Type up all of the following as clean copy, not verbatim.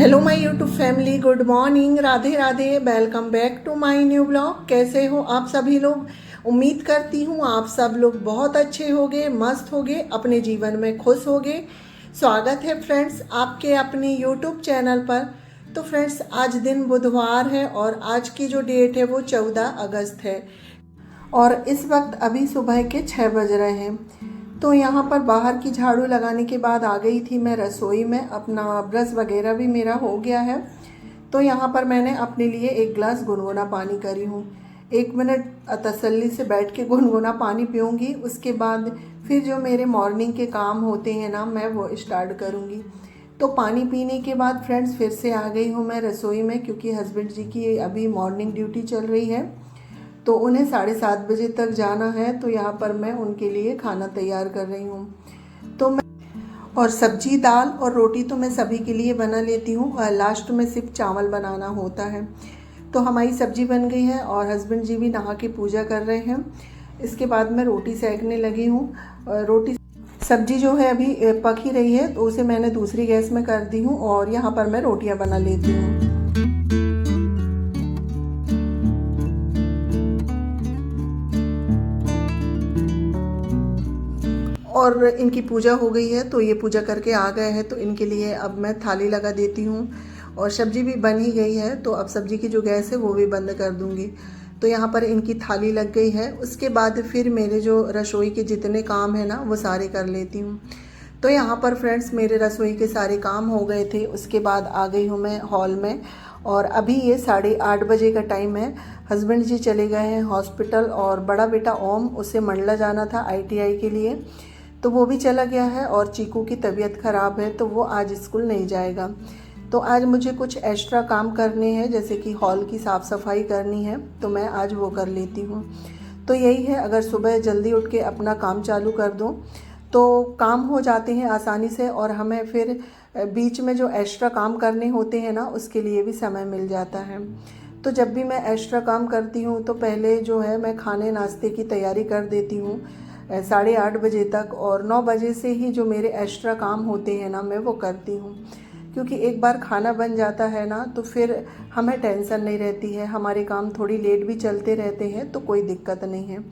Hello my YouTube family, good morning, Radhe Radhe. Welcome back to my new blog. कैसे हो आप सभी लोग? उम्मीद करती हूँ आप सब लोग बहुत अच्छे होगे, मस्त होगे, अपने जीवन में खुश होगे। स्वागत है फ्रेंड्स आपके अपने यूट्यूब चैनल पर। तो फ्रेंड्स आज दिन बुधवार है और आज की जो डेट है वो 14 अगस्त है और इस वक्त अभी सुबह के 6 बज रहे हैं। तो यहाँ पर बाहर की झाड़ू लगाने के बाद आ गई थी मैं रसोई में। अपना ब्रश वगैरह भी मेरा हो गया है। तो यहाँ पर मैंने अपने लिए एक गिलास गुनगुना पानी करी हूँ। 1 मिनट तसल्ली से बैठ के गुनगुना पानी पीऊँगी। उसके बाद फिर जो मेरे मॉर्निंग के काम होते हैं ना, मैं वो स्टार्ट करूँगी। तो पानी पीने के बाद फ्रेंड्स फिर से आ गई हूँ मैं रसोई में, क्योंकि हस्बैंड जी की अभी मॉर्निंग ड्यूटी चल रही है तो उन्हें 7:30 बजे तक जाना है। तो यहाँ पर मैं उनके लिए खाना तैयार कर रही हूँ। तो मैं और सब्जी, दाल और रोटी तो मैं सभी के लिए बना लेती हूँ और लास्ट में सिर्फ चावल बनाना होता है। तो हमारी सब्जी बन गई है और हस्बैंड जी भी नहा के पूजा कर रहे हैं। इसके बाद मैं रोटी सेकने लगी हूँ। रोटी सब्जी जो है अभी पक ही रही है तो उसे मैंने दूसरी गैस में कर दी हूँ और यहाँ पर मैं रोटियाँ बना लेती हूँ। और इनकी पूजा हो गई है तो ये पूजा करके आ गए हैं तो इनके लिए अब मैं थाली लगा देती हूँ। और सब्जी भी बन ही गई है तो अब सब्जी की जो गैस है वो भी बंद कर दूँगी। तो यहाँ पर इनकी थाली लग गई है। उसके बाद फिर मेरे जो रसोई के जितने काम हैं ना वो सारे कर लेती हूँ। तो यहाँ पर फ्रेंड्स मेरे रसोई के सारे काम हो गए थे। उसके बाद आ गई हूँ मैं हॉल में और अभी ये 8:30 बजे का टाइम है। हस्बैंड जी चले गए हैं हॉस्पिटल और बड़ा बेटा ओम, उसे मंडला जाना था ITI के लिए, तो वो भी चला गया है। और चीकू की तबीयत ख़राब है तो वो आज स्कूल नहीं जाएगा। तो आज मुझे कुछ एक्स्ट्रा काम करने हैं, जैसे कि हॉल की साफ़ सफाई करनी है तो मैं आज वो कर लेती हूँ। तो यही है, अगर सुबह जल्दी उठ के अपना काम चालू कर दूँ तो काम हो जाते हैं आसानी से और हमें फिर बीच में जो एक्स्ट्रा काम करने होते हैं ना उसके लिए भी समय मिल जाता है। तो जब भी मैं एक्स्ट्रा काम करती हूँ तो पहले जो है मैं खाने नाश्ते की तैयारी कर देती हूँ 8:30 बजे तक, और 9 बजे से ही जो मेरे एक्स्ट्रा काम होते हैं ना मैं वो करती हूँ। क्योंकि एक बार खाना बन जाता है ना तो फिर हमें टेंशन नहीं रहती है, हमारे काम थोड़ी लेट भी चलते रहते हैं तो कोई दिक्कत नहीं है।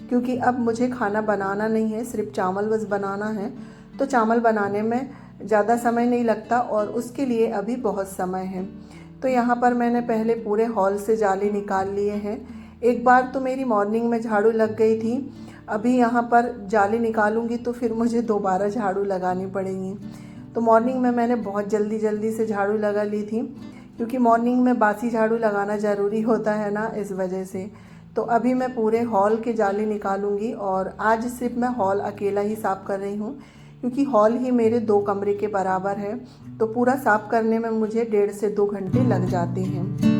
क्योंकि अब मुझे खाना बनाना नहीं है, सिर्फ चावल बस बनाना है। तो चावल बनाने में ज़्यादा समय नहीं लगता और उसके लिए अभी बहुत समय है। तो यहाँ पर मैंने पहले पूरे हॉल से जाले निकाल लिए हैं। एक बार तो मेरी मॉर्निंग में झाड़ू लग गई थी, अभी यहाँ पर जाले निकालूंगी तो फिर मुझे दोबारा झाड़ू लगानी पड़ेगी। तो मॉर्निंग में मैंने बहुत जल्दी से झाड़ू लगा ली थी, क्योंकि मॉर्निंग में बासी झाड़ू लगाना ज़रूरी होता है ना, इस वजह से। तो अभी मैं पूरे हॉल के जाले निकालूंगी और आज सिर्फ मैं हॉल अकेला ही साफ़ कर रही हूँ, क्योंकि हॉल ही मेरे 2 कमरे के बराबर है। तो पूरा साफ़ करने में मुझे 1.5 से 2 घंटे लग जाते हैं।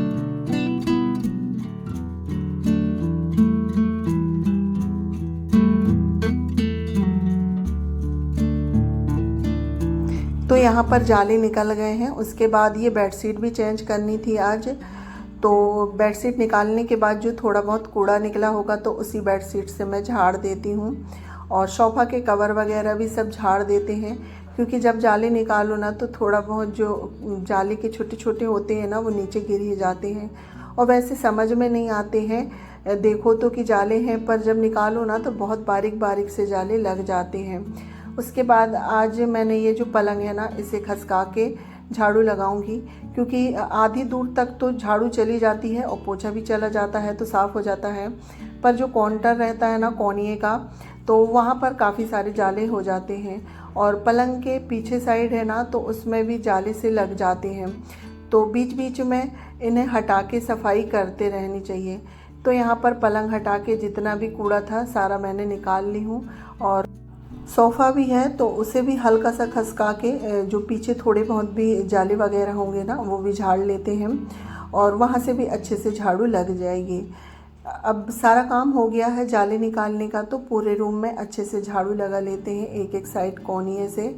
तो यहाँ पर जाले निकल गए हैं। उसके बाद ये बेडशीट भी चेंज करनी थी आज। तो बेडशीट निकालने के बाद जो थोड़ा बहुत कूड़ा निकला होगा तो उसी बेडशीट से मैं झाड़ देती हूँ। और सोफ़ा के कवर वगैरह भी सब झाड़ देते हैं, क्योंकि जब जाले निकालो ना तो थोड़ा बहुत जो जाले के छोटे छोटे होते हैं ना वो नीचे गिर ही जाते हैं और वैसे समझ में नहीं आते हैं। देखो तो कि जाले हैं, पर जब निकालो ना तो बहुत बारीक बारीक से जाले लग जाते हैं। उसके बाद आज मैंने ये जो पलंग है ना इसे खसका के झाड़ू लगाऊंगी, क्योंकि आधी दूर तक तो झाड़ू चली जाती है और पोछा भी चला जाता है तो साफ़ हो जाता है। पर जो काउंटर रहता है ना कोनिए का, तो वहाँ पर काफ़ी सारे जाले हो जाते हैं और पलंग के पीछे साइड है ना तो उसमें भी जाले से लग जाते हैं। तो बीच बीच में इन्हें हटा के सफाई करते रहनी चाहिए। तो यहाँ पर पलंग हटा के जितना भी कूड़ा था सारा मैंने निकाल ली हूँ। और सोफ़ा भी है तो उसे भी हल्का सा खसका के जो पीछे थोड़े बहुत भी जाले वगैरह होंगे ना वो भी झाड़ लेते हैं और वहाँ से भी अच्छे से झाड़ू लग जाएगी। अब सारा काम हो गया है जाले निकालने का, तो पूरे रूम में अच्छे से झाड़ू लगा लेते हैं एक एक साइड कोनिए से।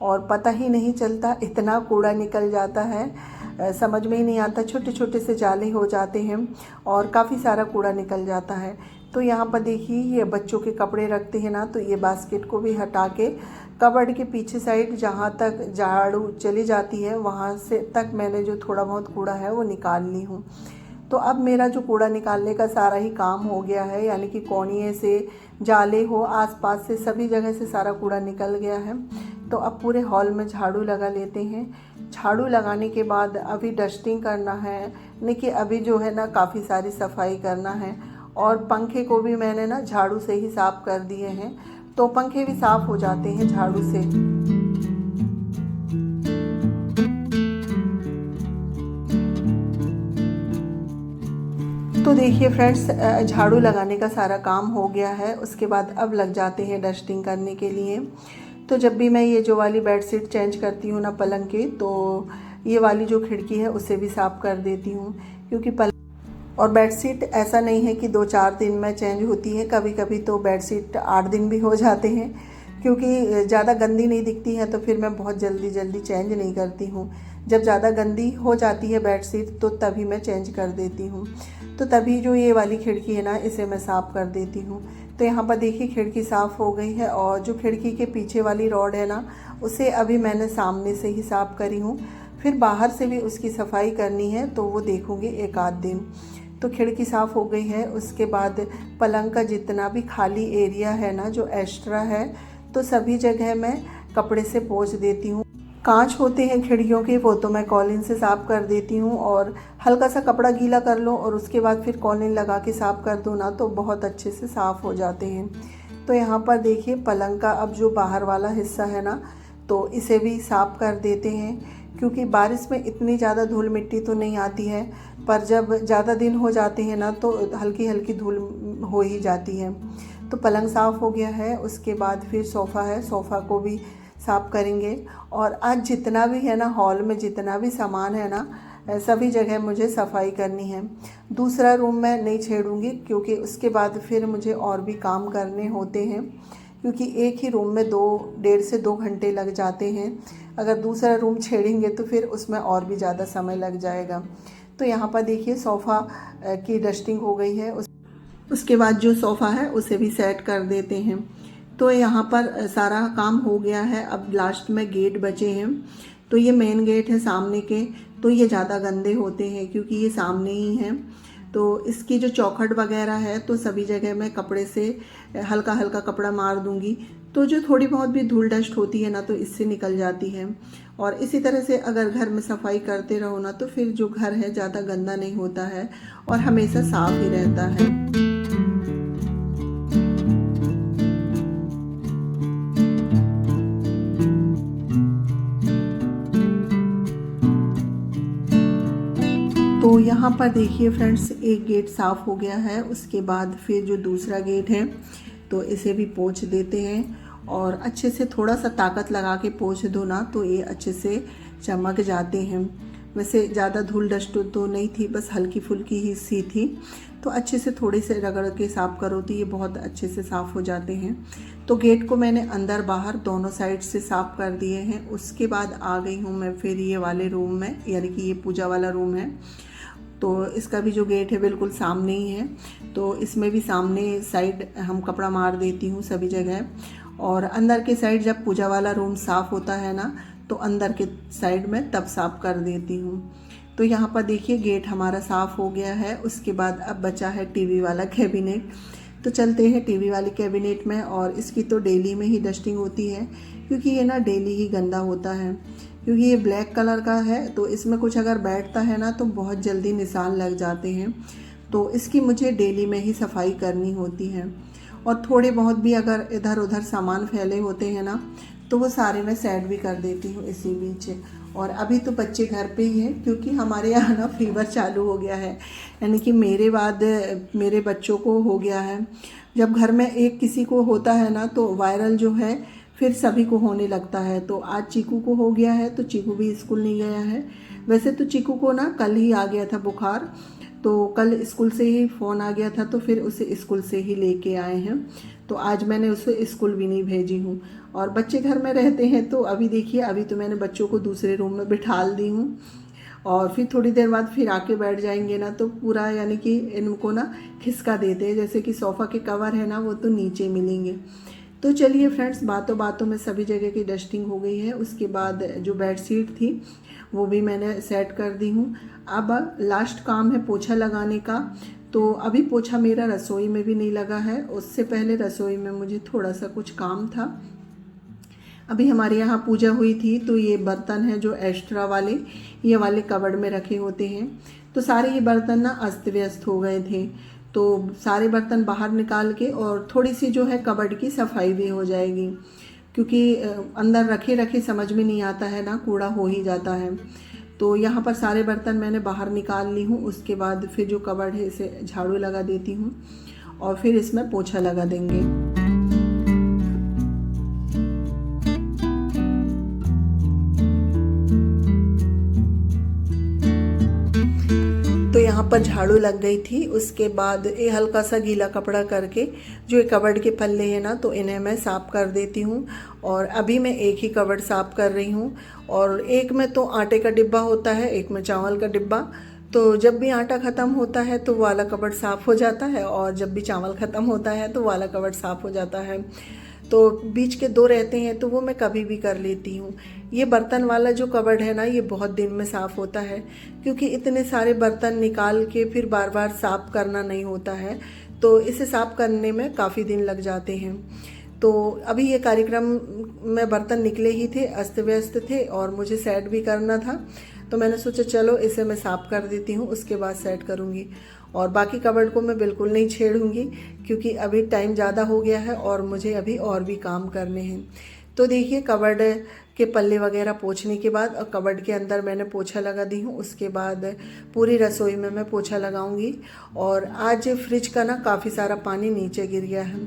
और पता ही नहीं चलता, इतना कूड़ा निकल जाता है, समझ में ही नहीं आता, छोटे छोटे से जाले हो जाते हैं और काफ़ी सारा कूड़ा निकल जाता है। तो यहाँ पर देखिए ये बच्चों के कपड़े रखते हैं ना, तो ये बास्केट को भी हटा के कबर्ड के पीछे साइड जहाँ तक झाड़ू चली जाती है वहाँ से तक मैंने जो थोड़ा बहुत कूड़ा है वो निकाल ली हूँ। तो अब मेरा जो कूड़ा निकालने का सारा ही काम हो गया है, यानी कि कोनिए से, जाले हो, आसपास से सभी जगह से सारा कूड़ा निकल गया है। तो अब पूरे हॉल में झाड़ू लगा लेते हैं। झाड़ू लगाने के बाद अभी डस्टिंग करना है, यानी कि अभी जो है ना काफ़ी सारी सफाई करना है। और पंखे को भी मैंने ना झाड़ू से ही साफ़ कर दिए हैं, तो पंखे भी साफ़ हो जाते हैं झाड़ू से। तो देखिए फ्रेंड्स, झाड़ू लगाने का सारा काम हो गया है। उसके बाद अब लग जाते हैं डस्टिंग करने के लिए। तो जब भी मैं ये जो वाली बेडशीट चेंज करती हूँ ना पलंग की, तो ये वाली जो खिड़की है उसे भी साफ़ कर देती हूँ, क्योंकि और बेडशीट ऐसा नहीं है कि 2-4 दिन में चेंज होती है, कभी कभी तो बेडशीट 8 दिन भी हो जाते हैं, क्योंकि ज़्यादा गंदी नहीं दिखती है तो फिर मैं बहुत जल्दी जल्दी चेंज नहीं करती हूँ। जब ज़्यादा गंदी हो जाती है बेडशीट तो तभी मैं चेंज कर देती हूँ। तो तभी जो ये वाली खिड़की है ना, इसे मैं साफ़ कर देती हूँ। तो यहाँ पर देखिए खिड़की साफ़ हो गई है, और जो खिड़की के पीछे वाली रॉड है ना, उसे अभी मैंने सामने से ही साफ़ करी हूँ। फिर बाहर से भी उसकी सफाई करनी है, तो वो देखूँगी 1 आध दिन। तो खिड़की साफ़ हो गई है। उसके बाद पलंग का जितना भी खाली एरिया है ना, जो एक्स्ट्रा है, तो सभी जगह मैं कपड़े से पोंछ देती हूँ। कांच होते हैं खिड़कियों के, वो तो मैं कॉलिन से साफ़ कर देती हूँ, और हल्का सा कपड़ा गीला कर लो और उसके बाद फिर कॉलिन लगा के साफ़ कर दो ना, तो बहुत अच्छे से साफ़ हो जाते हैं। तो यहाँ पर देखिए पलंग का अब जो बाहर वाला हिस्सा है ना, तो इसे भी साफ़ कर देते हैं, क्योंकि बारिश में इतनी ज़्यादा धूल मिट्टी तो नहीं आती है, पर जब ज़्यादा दिन हो जाते हैं ना, तो हल्की हल्की धूल हो ही जाती है। तो पलंग साफ़ हो गया है। उसके बाद फिर सोफ़ा है, सोफ़ा को भी साफ़ करेंगे। और आज जितना भी है ना हॉल में, जितना भी सामान है ना, सभी जगह मुझे सफाई करनी है। दूसरा रूम मैं नहीं छेड़ूंगी, क्योंकि उसके बाद फिर मुझे और भी काम करने होते हैं, क्योंकि एक ही रूम में 1.5 से 2 घंटे लग जाते हैं। अगर दूसरा रूम छेड़ेंगे तो फिर उसमें और भी ज़्यादा समय लग जाएगा। तो यहाँ पर देखिए सोफ़ा की डस्टिंग हो गई है। उसके बाद जो सोफ़ा है उसे भी सेट कर देते हैं। तो यहाँ पर सारा काम हो गया है। अब लास्ट में गेट बचे हैं। तो ये मेन गेट है सामने के, तो ये ज़्यादा गंदे होते हैं क्योंकि ये सामने ही हैं। तो इसकी जो चौखट वगैरह है, तो सभी जगह मैं कपड़े से हल्का हल्का कपड़ा मार दूंगी, तो जो थोड़ी बहुत भी धूल डस्ट होती है ना, तो इससे निकल जाती है। और इसी तरह से अगर घर में सफाई करते रहो ना, तो फिर जो घर है ज़्यादा गंदा नहीं होता है और हमेशा साफ ही रहता है। तो यहाँ पर देखिए फ्रेंड्स, एक गेट साफ़ हो गया है। उसके बाद फिर जो दूसरा गेट है, तो इसे भी पोंछ देते हैं, और अच्छे से थोड़ा सा ताकत लगा के पोंछ दो ना, तो ये अच्छे से चमक जाते हैं। वैसे ज़्यादा धूल डस्ट तो नहीं थी, बस हल्की फुल्की ही सी थी, तो अच्छे से थोड़े से रगड़ के साफ़ करो तो ये बहुत अच्छे से साफ़ हो जाते हैं। तो गेट को मैंने अंदर बाहर दोनों साइड से साफ़ कर दिए हैं। उसके बाद आ गई हूँ मैं फिर ये वाले रूम में, यानी कि ये पूजा वाला रूम है। तो इसका भी जो गेट है बिल्कुल सामने ही है, तो इसमें भी सामने साइड हम कपड़ा मार देती हूँ सभी जगह। और अंदर के साइड जब पूजा वाला रूम साफ़ होता है ना, तो अंदर के साइड में तब साफ़ कर देती हूँ। तो यहाँ पर देखिए गेट हमारा साफ़ हो गया है। उसके बाद अब बचा है टीवी वाला कैबिनेट। तो चलते हैं टीवी वाले कैबिनेट में, और इसकी तो डेली में ही डस्टिंग होती है, क्योंकि ये ना डेली ही गंदा होता है। क्योंकि ये ब्लैक कलर का है, तो इसमें कुछ अगर बैठता है ना, तो बहुत जल्दी निशान लग जाते हैं। तो इसकी मुझे डेली में ही सफाई करनी होती है। और थोड़े बहुत भी अगर इधर उधर सामान फैले होते हैं ना, तो वो सारे मैं सेट भी कर देती हूँ इसी बीच। और अभी तो बच्चे घर पे ही हैं, क्योंकि हमारे यहाँ ना फीवर चालू हो गया है, यानी कि मेरे बाद मेरे बच्चों को हो गया है। जब घर में एक किसी को होता है ना, तो वायरल जो है फिर सभी को होने लगता है। तो आज चीकू को हो गया है, तो चीकू भी स्कूल नहीं गया है। वैसे तो चीकू को ना कल ही आ गया था बुखार, तो कल स्कूल से ही फ़ोन आ गया था, तो फिर उसे स्कूल से ही लेके आए हैं। तो आज मैंने उसे स्कूल भी नहीं भेजी हूँ। और बच्चे घर में रहते हैं, तो अभी देखिए अभी तो मैंने बच्चों को दूसरे रूम में बिठाल दी हूँ, और फिर थोड़ी देर बाद फिर आके बैठ जाएंगे ना, तो पूरा यानी कि इनको ना खिसका देते हैं, जैसे कि सोफ़ा के कवर है ना, वो तो नीचे मिलेंगे। तो चलिए फ्रेंड्स, बातों बातों में सभी जगह की डस्टिंग हो गई है। उसके बाद जो बेडशीट थी वो भी मैंने सेट कर दी हूँ। अब लास्ट काम है पोछा लगाने का। तो अभी पोछा मेरा रसोई में भी नहीं लगा है, उससे पहले रसोई में मुझे थोड़ा सा कुछ काम था। अभी हमारे यहाँ पूजा हुई थी, तो ये बर्तन है जो एक्स्ट्रा वाले, ये वाले कबर्ड में रखे होते हैं। तो सारे ये बर्तन ना अस्त व्यस्त हो गए थे, तो सारे बर्तन बाहर निकाल के और थोड़ी सी जो है कबर्ड की सफाई भी हो जाएगी, क्योंकि अंदर रखे रखे समझ में नहीं आता है ना, कूड़ा हो ही जाता है। तो यहाँ पर सारे बर्तन मैंने बाहर निकाल ली हूँ। उसके बाद फिर जो कबर्ड है इसे झाड़ू लगा देती हूँ और फिर इसमें पोछा लगा देंगे। तो यहाँ पर झाड़ू लग गई थी। उसके बाद ये हल्का सा गीला कपड़ा करके जो ये कबर्ड के पल्ले हैं ना, तो इन्हें मैं साफ़ कर देती हूँ। और अभी मैं एक ही कबर्ड साफ़ कर रही हूँ, और एक में तो आटे का डिब्बा होता है, एक में चावल का डिब्बा। तो जब भी आटा ख़त्म होता है तो वाला कबर्ड साफ़ हो जाता है, और जब भी चावल ख़त्म होता है तो वाला कबर्ड साफ़ हो जाता है। तो बीच के दो रहते हैं, तो वो मैं कभी भी कर लेती हूँ। ये बर्तन वाला जो कबर्ड है ना, ये बहुत दिन में साफ़ होता है, क्योंकि इतने सारे बर्तन निकाल के फिर बार बार साफ़ करना नहीं होता है, तो इसे साफ़ करने में काफ़ी दिन लग जाते हैं। तो अभी ये कार्यक्रम में बर्तन निकले ही थे, अस्त व्यस्त थे, और मुझे सेट भी करना था। तो मैंने सोचा चलो इसे मैं साफ़ कर देती हूँ, उसके बाद सेट करूँगी। और बाकी कबर्ड को मैं बिल्कुल नहीं छेड़ूंगी, क्योंकि अभी टाइम ज़्यादा हो गया है और मुझे अभी और भी काम करने हैं। तो देखिए, कबर्ड के पल्ले वगैरह पोंछने के बाद और कबर्ड के अंदर मैंने पोछा लगा दी हूँ। उसके बाद पूरी रसोई में मैं पोछा लगाऊंगी। और आज फ्रिज का ना काफ़ी सारा पानी नीचे गिर गया है,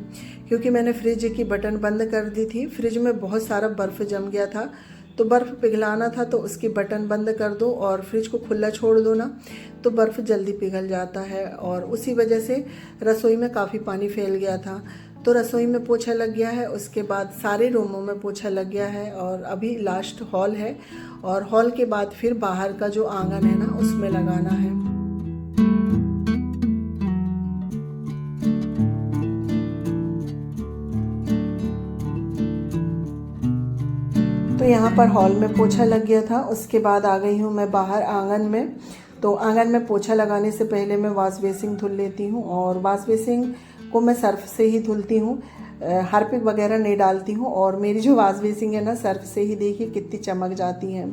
क्योंकि मैंने फ्रिज की बटन बंद कर दी थी। फ्रिज में बहुत सारा बर्फ़ जम गया था, तो बर्फ़ पिघलाना था, तो उसकी बटन बंद कर दो और फ्रिज को खुला छोड़ दो ना, तो बर्फ़ जल्दी पिघल जाता है। और उसी वजह से रसोई में काफ़ी पानी फैल गया था। तो रसोई में पोछा लग गया है, उसके बाद सारे रूमों में पोछा लग गया है, और अभी लास्ट हॉल है, और हॉल के बाद फिर बाहर का जो आंगन है ना, उसमें लगाना है। तो यहाँ पर हॉल में पोछा लग गया था। उसके बाद आ गई हूँ मैं बाहर आंगन में। तो आंगन में पोछा लगाने से पहले मैं वॉश बेसिन धुल लेती हूँ, और वॉश बेसिन को मैं सर्फ से ही धुलती हूँ, हार्पिक वगैरह नहीं डालती हूँ। और मेरी जो वॉश बेसिन है ना, सर्फ से ही देखिए कितनी चमक जाती है।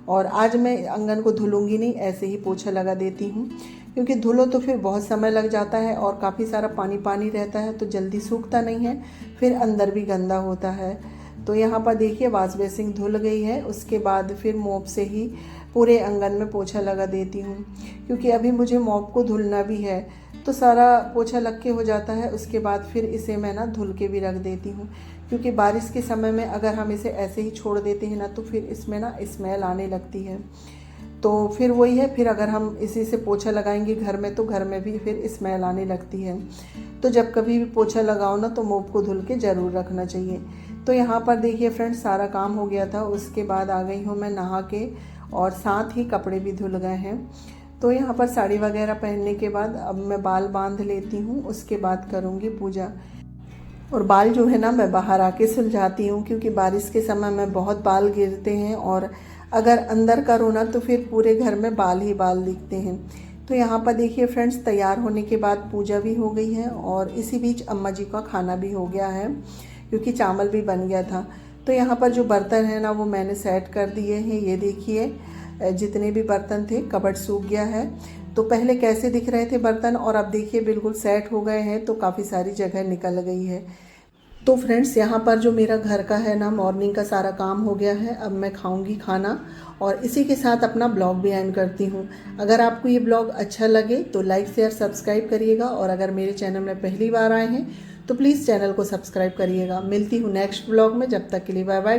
और आज मैं आंगन को धुलूँगी नहीं, ऐसे ही पोछा लगा देती हूँ, क्योंकि धुलो तो फिर बहुत समय लग जाता है और काफ़ी सारा पानी पानी रहता है, तो जल्दी सूखता नहीं है, फिर अंदर भी गंदा होता है। तो यहाँ पर देखिए वॉश बेसिन धुल गई है। उसके बाद फिर मोप से ही पूरे आंगन में पोछा लगा देती हूँ, क्योंकि अभी मुझे मोप को धुलना भी है, तो सारा पोछा लग के हो जाता है। उसके बाद फिर इसे मैं ना धुल के भी रख देती हूँ, क्योंकि बारिश के समय में अगर हम इसे ऐसे ही छोड़ देते हैं ना, तो फिर इसमें ना स्मेल आने लगती है। तो फिर वही है, फिर अगर हम इसी से पोछा लगाएंगे घर में, तो घर में भी फिर स्मेल आने लगती है। तो जब कभी भी पोछा लगाओ ना, तो मोप को धुल के ज़रूर रखना चाहिए। तो यहाँ पर देखिए फ्रेंड्स, सारा काम हो गया था। उसके बाद आ गई हूँ मैं नहा के, और साथ ही कपड़े भी धुल गए हैं। तो यहाँ पर साड़ी वगैरह पहनने के बाद अब मैं बाल बांध लेती हूँ, उसके बाद करूँगी पूजा। और बाल जो है ना, मैं बाहर आके सुलझाती हूँ, क्योंकि बारिश के समय में बहुत बाल गिरते हैं, और अगर अंदर करो ना, तो फिर पूरे घर में बाल ही बाल दिखते हैं। तो यहाँ पर देखिए फ्रेंड्स, तैयार होने के बाद पूजा भी हो गई है, और इसी बीच अम्मा जी का खाना भी हो गया है, क्योंकि चावल भी बन गया था। तो यहाँ पर जो बर्तन है ना, वो मैंने सेट कर दिए हैं। ये देखिए, जितने भी बर्तन थे, कबर्ड सूख गया है। तो पहले कैसे दिख रहे थे बर्तन, और अब देखिए बिल्कुल सेट हो गए हैं, तो काफ़ी सारी जगह निकल गई है। तो फ्रेंड्स, यहाँ पर जो मेरा घर का है ना, मॉर्निंग का सारा काम हो गया है। अब मैं खाऊंगी खाना, और इसी के साथ अपना ब्लॉग भी एंड करती हूँ। अगर आपको ये ब्लॉग अच्छा लगे तो लाइक शेयर सब्सक्राइब करिएगा, और अगर मेरे चैनल में पहली बार आए हैं तो प्लीज़ चैनल को सब्सक्राइब करिएगा। मिलती हूँ नेक्स्ट ब्लॉग में, जब तक के लिए बाय बाय।